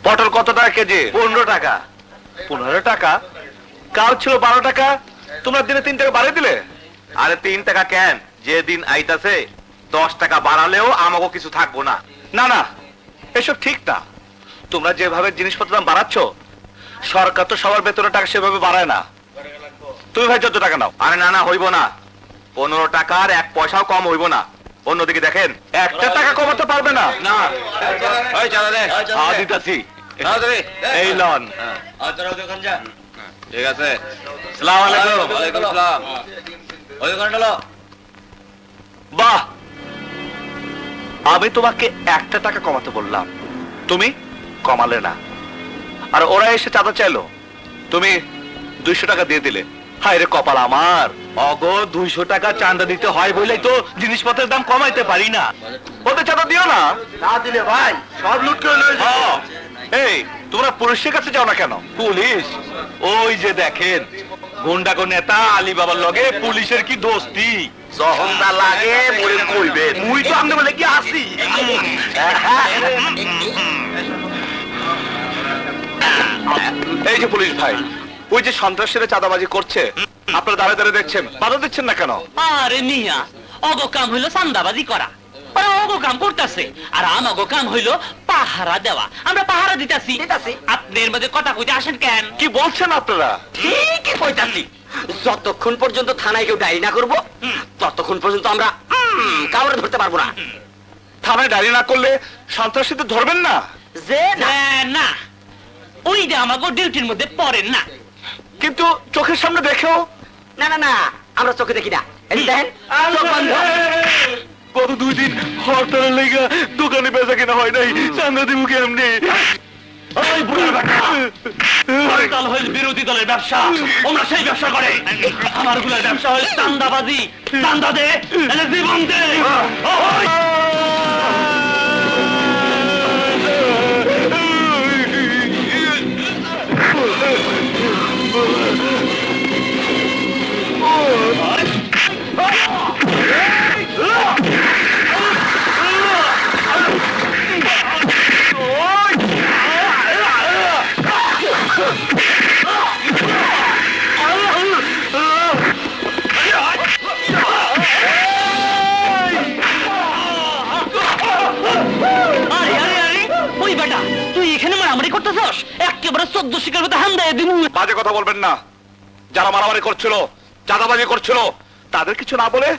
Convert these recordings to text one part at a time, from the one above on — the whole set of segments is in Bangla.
পটল কত টাকা কেজি? 15 টাকা। 15 টাকা? কাল ছিল 12 টাকা, তোমরা দিনে 3 টাকা বাড়িয়ে দিলে। আরে 3 টাকা কেন, যে দিন আইতাছে 10 টাকা বাড়ালেও আমাকে কিছু থাকবো না। না না, এসব ঠিক না। তোমরা যেভাবে জিনিসপত্রের দাম বাড়াচ্ছ, সরকার তো সবার বেতনের টাকা সেভাবে বাড়ায় না। তুমি ভাই 14 টাকা নাও। আরে না না, হইব না। 15 টাকার 1 পয়সাও কম হইব না। অন্যদিকে দেখেন, 1 টাকা কমাতে পারবে না। না ওই চালা দে। হ্যাঁ দিতাছি। এই লন। ঠিক আছে। আসসালামু আলাইকুম। ওয়ালাইকুম আসসালাম। ওই দোকানটা লো। বাহ, আমি তোমাকে 1 টাকা কমাতে বললাম, তুমি কমালে না। আর ওরা এসে চাঁদা চাইলো, তুমি 200 টাকা দিয়ে দিলে। হায় রে কপাল আমার। অগো 200 টাকা চাঁদা দিতে হয় বলেই তো জিনিসপত্রের দাম কমাইতে পারি না। ওদের চাঁদা দিও না। না দিলে ভাই সব লুট করে লয়ে যাবে। হ্যাঁ। এই তোমরা পুলিশের কাছে যাও না কেন? পুলিশ? ওই যে দেখেন, গুন্ডাগো নেতা আলী বাবার লগে পুলিশের কি দোস্তি। সহন্দা লাগে মরে কইবে। মুই তো আমনে বলে কি আসি। এই যে পুলিশ ভাই, ওই যে সন্ত্রাসীরা চাঁদাবাজি করছে, আপনারা দাঁড়িয়ে দাঁড়িয়ে দেখছেন, বাধা দিচ্ছেন না কেন? আরে মিয়া, অগো কাম হইলো চান্দাবাজি করা, ওরা অগো কাম করতেছে, আর আমাগো কাম হইলো পাহারা দেওয়া। আমরা পাহারা দিতাছি। আপনার মধ্যে কথা কইতে আসেন কেন? কি বলছেন আপনারা? ঠিকই কইতাছি। যতক্ষণ পর্যন্ত থানায় কেউ ডায়েরি না করবো, ততক্ষণ পর্যন্ত আমরা কাউরে ধরতে পারবো না। থানায় দাঁড়িয়ে না করলে সন্ত্রাসীদের ধরবেন না? যে না, ওইটা আমাগো ডিউটির মধ্যে পড়েন না। কিন্তু চোখের সামনে দেখেও। না না না, আমরা চোখে দেখি না। এই দেখেন, চোখ বন্ধ। গত 2 দিন হরতালের লেগে দোকানে বেচা কিনা হয় নাই, চাঁদা দিব কেমনি? হরতাল হইল বিরোধী দলের ব্যবসা, ওরা সেই ব্যবসা করে। আমার গুলার ব্যবসা হইল চান্দাবাজি। চান্দা দে, নাহলে জীবন দে। ওই! আরে আরে আরে, ওই বেটা, তুই এখানে মারামারি করতেছস? একেবারে 14 শিকার মতো হামদায় দিমু। বাজে কথা বলবেন না। যারা মারামারি করছিল, চাঁদাবাজি করছিল, তাদের কিছু না বলে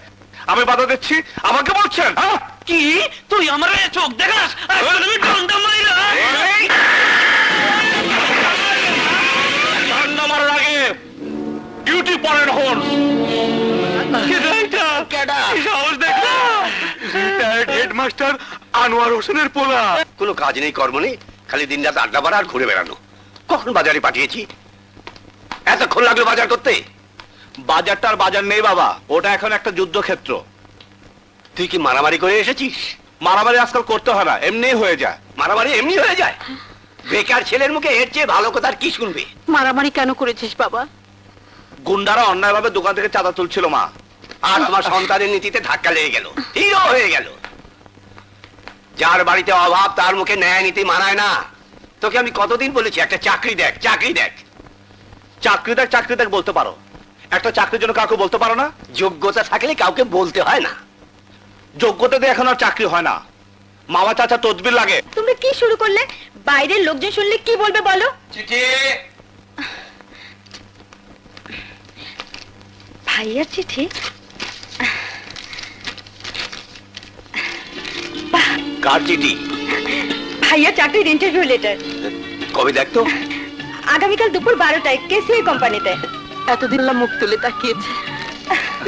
আমি বাধা দিচ্ছি, আমাকে বলছেন? হ্যাঁ? কি তুই আমার চোখ দেখাস? আমি ডন্ডা মাইরা ঠান্ডা মারার আগে ডিউটি পড়েন হন। হেডমাস্টার আনোয়ার হোসেনের পোলা। কোনো কাজ নেই, কর্ম নেই, খালি দিন রাত আড্ডা মারা আর ঘুরে বেড়ানো। কখন বাজারে পাঠিয়েছি? এতক্ষণ লাগলো বাজার করতে? বাজারটা আর বাজার নেই বাবা, ওটা এখন একটা যুদ্ধক্ষেত্র। তুই কি মারামারি করে এসেছিস? মারামারি আজকাল করতে হয় না, এমনিই হয়ে যায়। মারামারি এমনি হয়ে যায়? বেকার ছেলের মুখে এর চেয়ে ভালো কথা আর কি শুনবে? মারামারি কেন করেছিস বাবা? গুন্ডারা অন্যায়ভাবে দোকান থেকে চাঁদা তুলছিল মা। আর তোমার সন্তানের নীতিতে ধাক্কা লেগে গেল, হিরো হয়ে গেল। যার বাড়িতে অভাব তার মুখে ন্যায় নীতি মানায় না। তোকে আমি কতদিন বলেছি একটা চাকরি দেখ, চাকরি দেখ। চাকরি দেখ বলতে পারো, একটা চাকরির জন্য কাউকে বলতে পারো না? যোগ্যতা থাকলে কাউকে বলতে হয় না। যোগ্যতা দিয়ে এখন আর চাকরি হয় না, মামা চাচা তদবির লাগে। তুমি কি শুরু করলে? বাইরের লোকজন শুনলে কি বলবে বলো? চিঠি। ভাইয়ার চিঠি? কার চিঠি? ভাইয়া চাকরির ইন্টারভিউ লেটার। কবে দেখতো? আগামীকাল দুপুর 12টায় কেসিআই কোম্পানিতে। এতদিন মুখ তুলে তাকিয়েছে।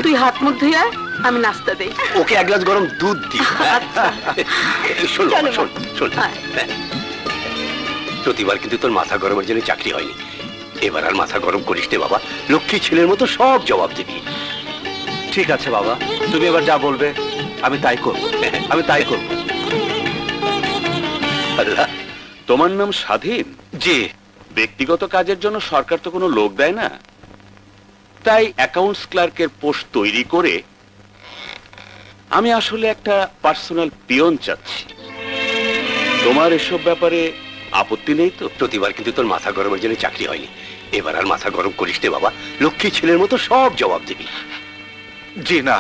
তুই হাত মুখ ধুইয়া, আমি নাস্তা দেই। ওকে 1 গ্লাস গরম দুধ দি। শোন চলো, শোন শোন, হ্যাঁ। প্রতিবার কিন্তু তোর মাথা গরমের জন্য চাকরি হয়নি। এবার আর মাথা গরম করিস নে বাবা, লক্ষ্মী ছেলের মতো সব জবাব দিবি। ঠিক আছে বাবা, তুমি এবার যা বলবে আমি তাই করব। আমি তাই করব। আল্লাহ, তোমার নাম স্বাধীন? জি। ব্যক্তিগত কাজের জন্য সরকার তো কোনো লোক দেয় না, তাই অ্যাকাউন্টস ক্লার্কের পোস্ট তৈরি করে আমি আসলে একটা পার্সোনাল পিয়ন চাচ্ছি। তোমার এসব ব্যাপারে আপত্তি নেই তো? প্রতিবার কিন্তু তোর মাথা গরমের জন্য চাকরি হয়নি, এবার আর মাথা গরম করিস নে বাবা, লক্ষ্মী ছেলের মতো সব জবাব দিবি। জি না,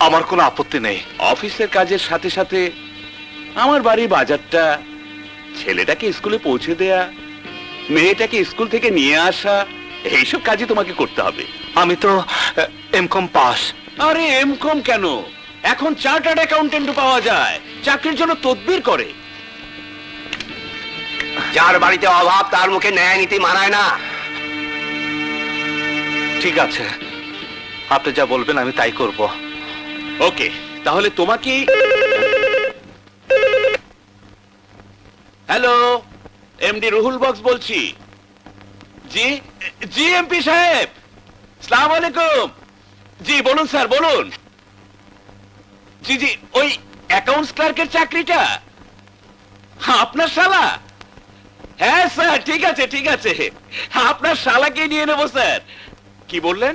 আমার কোনো আপত্তি নেই। অফিসের কাজের সাথে সাথে আমার বাড়ির বাজারটা, ছেলেটাকে স্কুলে পৌঁছে দেয়া, মেয়েটাকে স্কুল থেকে নিয়ে আসা, এইসব কাজই তোমাকে করতে হবে। আমি তো এমকম পাস। আরে এমকম কেন, এখন চার্টার্ড অ্যাকাউন্টেন্ট পাওয়া যায়, চাকরির জন্য তদবির করে। যার বাড়িতে অভাব তার মুখে ন্যায় নীতি মানায় না। ঠিক আছে, আপনি যা বলবেন আমি তাই করব। ওকে, তাহলে তোমাকে। হ্যালো, এমডি রুহুল বক্স বলছি। জি জি এমপি সাহেব, সালাম আলাইকুম। জি বলুন স্যার, বলুন। জি জি, ওই অ্যাকাউন্টস ক্লার্কের চাকরিটা আপনার শালা? হ্যাঁ স্যার, ঠিক আছে ঠিক আছে, আপনার শালাকে নিয়ে নেবো স্যার। কি বললেন?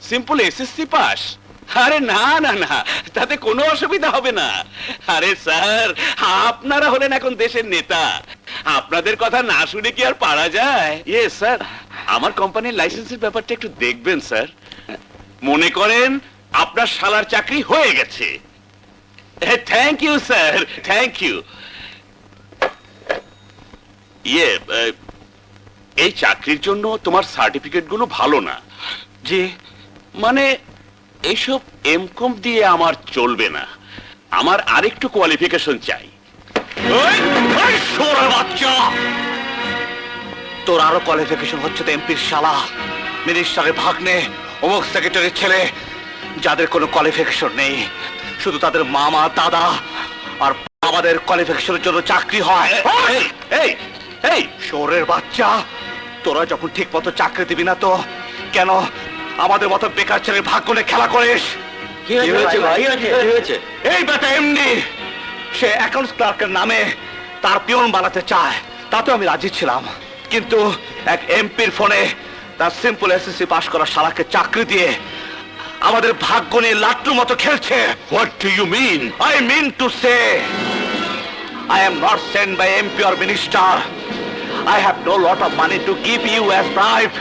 Simple SSC pass? আরে না না না, তাতে কোনো অসুবিধা হবে না। আরে স্যার, আপনারা হলেন এখন দেশের নেতা, আপনাদের কথা না শুনে কি আর পারা যায়? স্যার, আমার কোম্পানির লাইসেন্সের ব্যাপারটা একটু দেখবেন স্যার। মনে করেন আপনার শালার চাকরি হয়ে গেছে। Thank you sir, thank you. এই চাকরির জন্য তোমার সার্টিফিকেট গুলো ভালো না। জি, মানে এইসব এমকম দিয়ে আমার চলবে না, আমার আরেকটু কোয়ালিফিকেশন চাই। বাচ্চা, তোর আরো কোয়ালিফিকেশন হচ্ছে তো এমপির শালা, মিনিস্টারের ভাগ্নে, অমুক সেক্রেটারির ছেলে, যাদের কোনো কোয়ালিফিকেশন নেই, শুধু তাদের মামা দাদা আর আমাদের কোয়ালিফিকেশনের জন্য চাকরি হয়। এই এই শোরের বাচ্চা, তোরা যখন ঠিক মতো চাকরি দিবি না তো কেন আমাদের মতো বেকার ছেলের ভাগ্যনে খেলা করিস? কি হয়েছে ভাই? কি হয়েছে? এই বেটা এমনি, সে অ্যাকাউন্টস ক্লার্কের নামে তার পিয়ন বানাতে চায়, তাতে আমি রাজি ছিলাম, কিন্তু এক এমপির ফোনে তার সিম্পল এসএসসি পাস করা শালাকে চাকরি দিয়ে আমাদের ভাগ্য নিয়ে লাট্টুর মতো খেলছে। What do you mean? I mean to say, I am not sent by MP or minister. I have no lot of money to give you as bribe.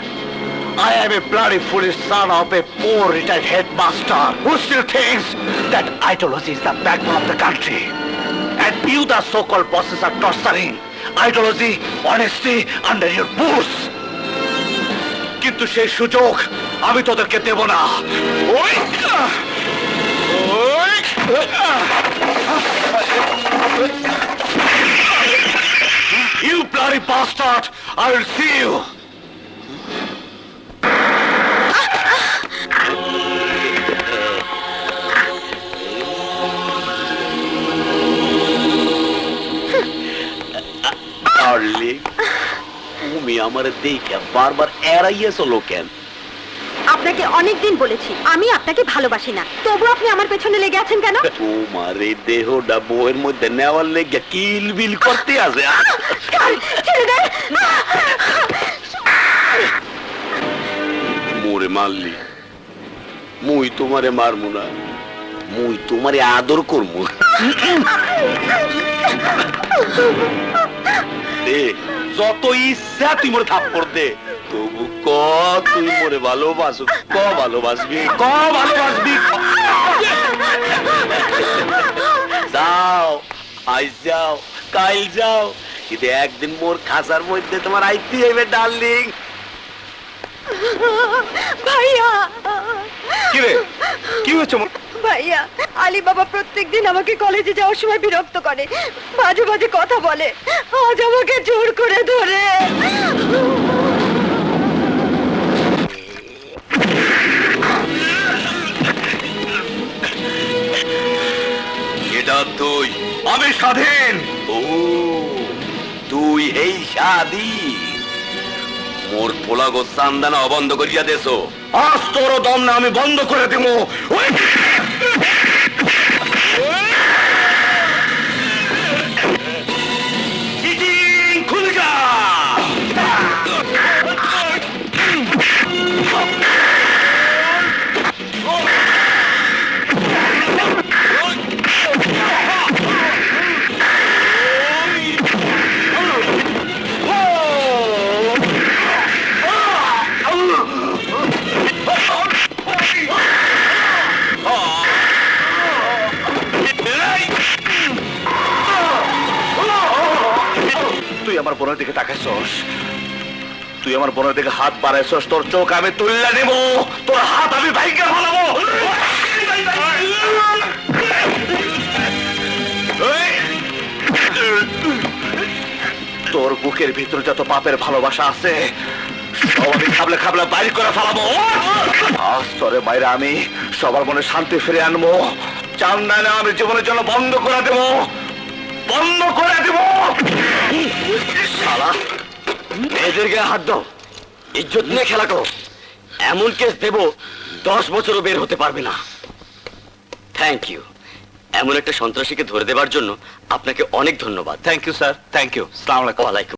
I am a bloody foolish son of a poor retired headmaster who still thinks that ideology is the backbone of the country. And you, the so-called bosses, are torturing ideology, honesty under your boots. কিন্তু সেই সুযোগ আমি তোদেরকে দেব না। ওই You bloody bastard! I will see you! Darling, তুমি আমারে দেখে বারবার এড়াইয়েছো কেন? আপনাকে অনেকদিন বলেছি আমি আপনাকে ভালোবাসি না, তবু আপনি আমার পেছনে লেগে আছেন কেন? তোমার এই দেহটা বউয়ের মধ্যে নেওয়ার লেগে কিলবিল করতে আছে। ছেড়ে দে। মোরে মারলি, মুই তোমারে মারমু না, মুই তোমারে আদর করমু। দে, যত ইচ্ছা তুই মোরে থাপ্পড় দে, তবু ক তুই মোরে ভালোবাসো, ক ভালোবাসবি, ক ভালোবাসবি। যাও, আজ যাও, কাল যাও, কিন্তু একদিন মোর খাঁচার মধ্যে তোমার আইতে হইবে ডার্লিং। ভাইয়া, কি রে, কি হয়েছে? ভাইয়া, আলী বাবা প্রত্যেকদিন আমাকে কলেজে যাওয়ার সময় বিরক্ত করে, মাঝে মাঝে কথা বলে, আজ আমাকে জোর করে ধরে। এটা তুই? আমি স্বাধীন। ও, তুই এই স্বাধীন? মোর পোলাগো চান্দানা অবন্ধ করিয়া দেছো। আজ তোর দম না আমি বন্ধ করে দেব। খুলে যা। আমার বোনের দিকে তাকাইছস, তুই আমার বোনের দিকে হাত বাড়াইছস, তোর চোখ আমি তুললে নেব, তোর হাত আমি ভাইকে ফেলাবো। তোর বুকের ভিতরে যত পাপের ভালোবাসা আছে সব আমি খাবলে খাবলে বাইর করে ফেলাবো। আজ তোরে বাইরে আমি সবার মনে শান্তি ফিরে আনবো। চান না না আমি জীবনের জন্য বন্ধ করে দেবো, বন্ধ করে দেবো। শালা মেয়েদের গায়ে হাত দাও, ইজ্জত নিয়ে খেলা করো, এমন কেস দেবো 10 বছরও বের হতে পারবে না। থ্যাংক ইউ, এমন একটা সন্ত্রাসীকে ধরে দেবার জন্য আপনাকে অনেক ধন্যবাদ। Thank you sir, thank you. আসসালামু আলাইকুম। ওয়ালাইকুম।